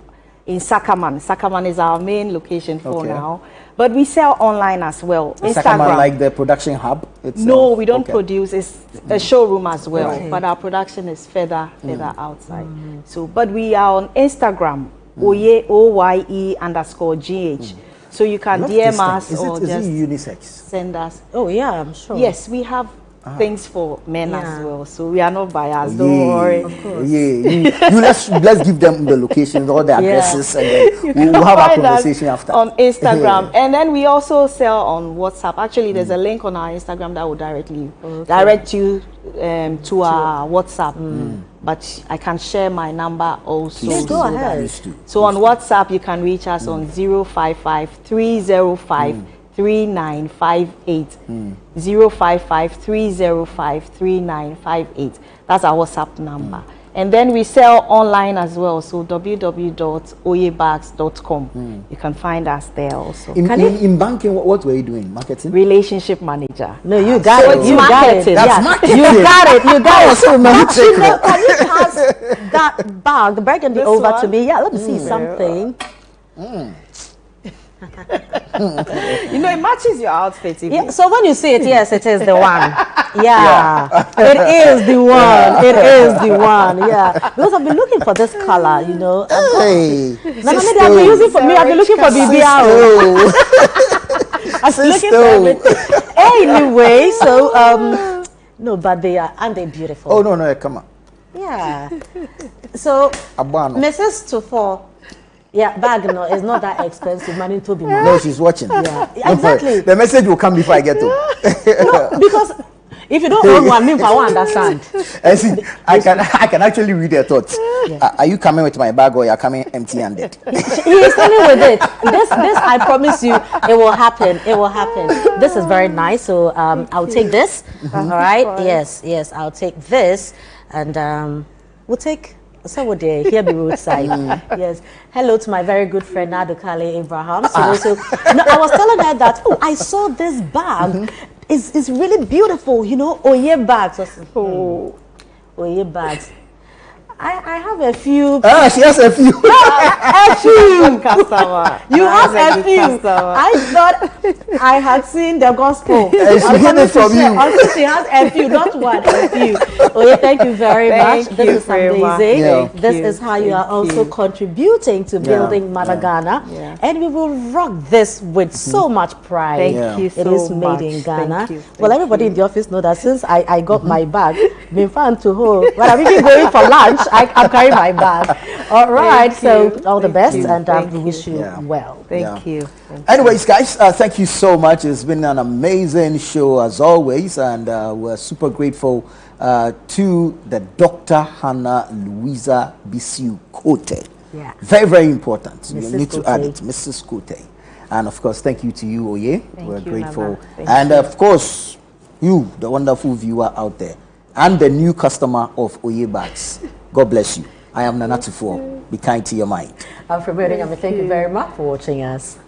in Sakaman. Sakaman is our main location for Okay. now, but we sell online as well. Sakaman, like the production hub itself? No, we don't Okay. produce. It's a showroom as well, Okay. but our production is further outside. So, but we are on Instagram, OYE_GH. So you can Love DM this thing. us Is or it just unisex? send us. Oh yeah, I'm sure. Yes, we have things for men Yeah. as well, so we are not biased. Don't worry. Yeah, let's give them the locations, all the addresses, and then we'll have a Find us conversation after. on Instagram, and then we also sell on WhatsApp. Actually, there's a link on our Instagram that will direct you to our WhatsApp. But I can share my number also. Please go so that- ahead. Please do. So on WhatsApp, you can reach us on 055-305-3958. 055-305-3958. That's our WhatsApp number. And then we sell online as well. So www.oyebags.com. You can find us there also. In banking, what were you doing? Marketing? Relationship manager. No, you got it. it's You got it. marketing. That's marketing. You got it. You got it. so But you know, can you pass that bag, the burgundy, This over one? to me? Yeah, let me see something. You know, it matches your outfit. Yeah, so when you see it, yes, it is the one. Yeah, it is the one. It is the one. Yeah, because I've been looking for this color, you know. Hey, No, maybe I've been using for me. I've been looking for BBR. I've been looking for everything. Anyway, so no, but they are, aren't they beautiful? Oh no, come on. Yeah. So, Abano. Mrs. Tufo, yeah, bag no, it's not that expensive. Money to be more. No, she's watching. Yeah, No, exactly. the message will come before I get to. No, because if you don't own one, me, I won't understand. And see, I can actually read their thoughts. Are you coming with my bag or you're coming empty-handed? He is coming with it. This, I promise you, it will happen. It will happen. This is very nice. So I'll take this. All right. Yes, I'll take this, and we'll take. So would they hear me roadside? Yes. Hello to my very good friend Adokale Abraham. So no, I was telling her that I saw this bag. It's really beautiful. You know, Oye bags. Oye bags. I have a few. She has a few. A few. Customer. You have a good few. customer. I thought I had seen the gospel. And she hid it from you. Also, she has a few, not one, a few. Oh yeah, thank you very much. Thank This you is very much. amazing. Yeah. This is how you are also contributing to building Mother Ghana. Yeah. And we will rock this with so much pride. Thank you so It is much. made in Ghana. Thank you. Well, everybody in the office know that since I got my bag, been fun to hold. When I'm even going for lunch, I'm carrying my bag. All right, so all the best, and we wish you well. Thank you. Anyways, guys, thank you so much. It's been an amazing show as always, and we're super grateful to the Dr. Hanna Bisiw-Kotei. Yeah. Very, very important. You Mrs. need to add Kotei. it, Mrs. Kotei. And of course, thank you to you, Oye. We're you, grateful. Nana. Thank And of course, you, the wonderful viewer out there, and the new customer of Oye Bags. God bless you. I am Nana Tufo. Be kind to your mind. I'm from Reading, and thank you very much for watching us.